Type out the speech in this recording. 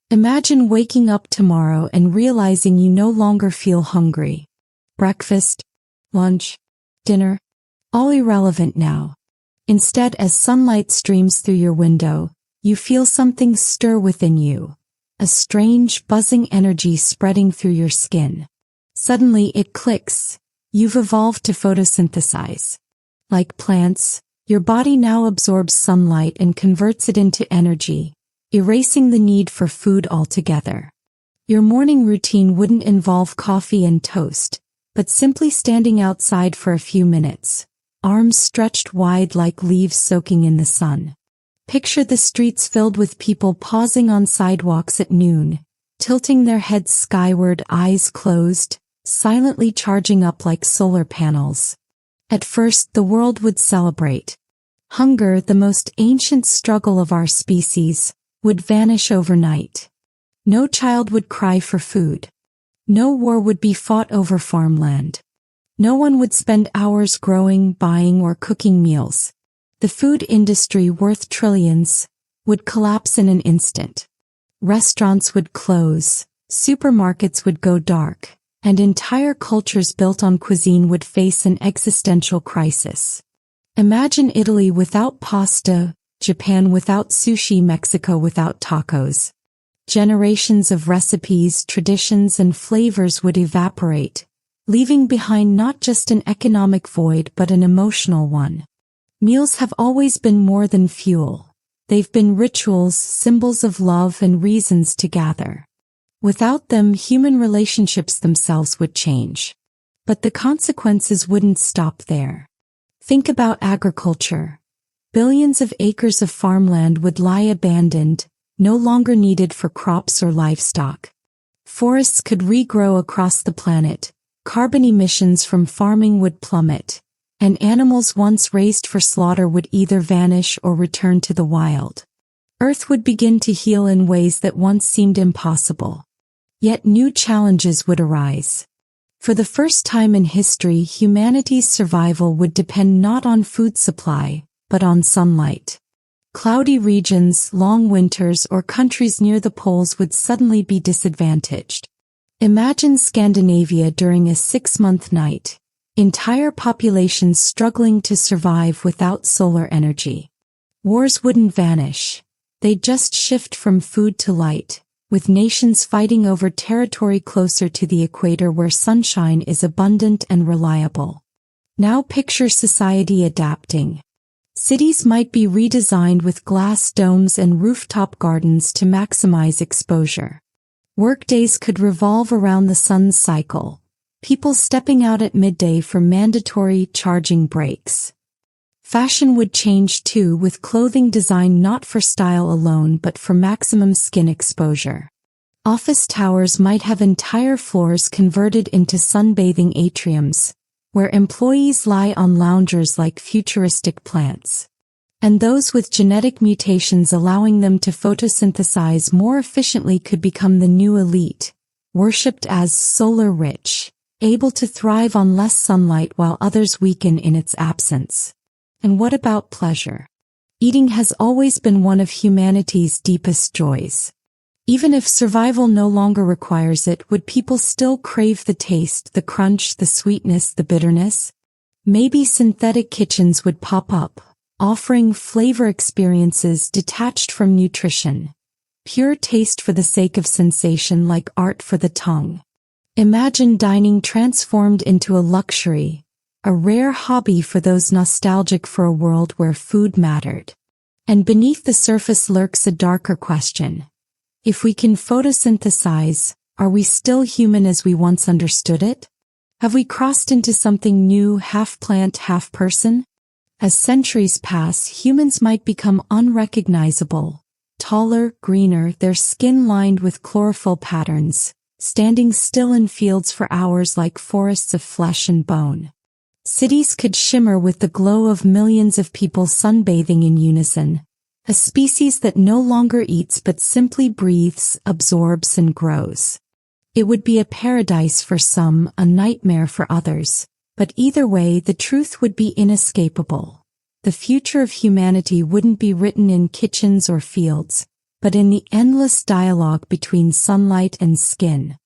Imagine waking up tomorrow and realizing you no longer feel hungry. Breakfast, lunch, dinner, all irrelevant now. Instead, as sunlight streams through your window, you feel something stir within you, a strange, buzzing energy spreading through your skin. Suddenly it clicks. You've evolved to photosynthesize. Like plants, your body now absorbs sunlight and converts it into energy, erasing the need for food altogether. Your morning routine wouldn't involve coffee and toast, but simply standing outside for a few minutes, arms stretched wide like leaves soaking in the sun. Picture the streets filled with people pausing on sidewalks at noon, tilting their heads skyward, eyes closed, silently charging up like solar panels. At first, the world would celebrate. Hunger, the most ancient struggle of our species, would vanish overnight. No child would cry for food. No war would be fought over farmland. No one would spend hours growing, buying, or cooking meals. The food industry, worth trillions, would collapse in an instant. Restaurants would close, supermarkets would go dark, and entire cultures built on cuisine would face an existential crisis. Imagine Italy without pasta, Japan without sushi, Mexico without tacos. Generations of recipes, traditions, and flavors would evaporate, leaving behind not just an economic void but an emotional one. Meals have always been more than fuel. They've been rituals, symbols of love, and reasons to gather. Without them, human relationships themselves would change. But the consequences wouldn't stop there. Think about agriculture. Billions of acres of farmland would lie abandoned, no longer needed for crops or livestock. Forests could regrow across the planet, carbon emissions from farming would plummet, and animals once raised for slaughter would either vanish or return to the wild. Earth would begin to heal in ways that once seemed impossible. Yet new challenges would arise. For the first time in history, humanity's survival would depend not on food supply, but on sunlight. Cloudy regions, long winters, or countries near the poles would suddenly be disadvantaged. Imagine Scandinavia during a 6-month night. Entire populations struggling to survive without solar energy. Wars wouldn't vanish. They'd just shift from food to light, with nations fighting over territory closer to the equator where sunshine is abundant and reliable. Now picture society adapting. Cities might be redesigned with glass domes and rooftop gardens to maximize exposure. Workdays could revolve around the sun's cycle, people stepping out at midday for mandatory charging breaks. Fashion would change too, with clothing designed not for style alone but for maximum skin exposure. Office towers might have entire floors converted into sunbathing atriums, where employees lie on loungers like futuristic plants. And those with genetic mutations allowing them to photosynthesize more efficiently could become the new elite, worshipped as solar-rich, able to thrive on less sunlight while others weaken in its absence. And what about pleasure? Eating has always been one of humanity's deepest joys. Even if survival no longer requires it, would people still crave the taste, the crunch, the sweetness, the bitterness? Maybe synthetic kitchens would pop up, offering flavor experiences detached from nutrition. Pure taste for the sake of sensation, like art for the tongue. Imagine dining transformed into a luxury, a rare hobby for those nostalgic for a world where food mattered. And beneath the surface lurks a darker question. If we can photosynthesize, are we still human as we once understood it? Have we crossed into something new, half plant, half person? As centuries pass, humans might become unrecognizable, taller, greener, their skin lined with chlorophyll patterns, standing still in fields for hours like forests of flesh and bone. Cities could shimmer with the glow of millions of people sunbathing in unison, a species that no longer eats but simply breathes, absorbs, and grows. It would be a paradise for some, a nightmare for others, but either way the truth would be inescapable. The future of humanity wouldn't be written in kitchens or fields, but in the endless dialogue between sunlight and skin.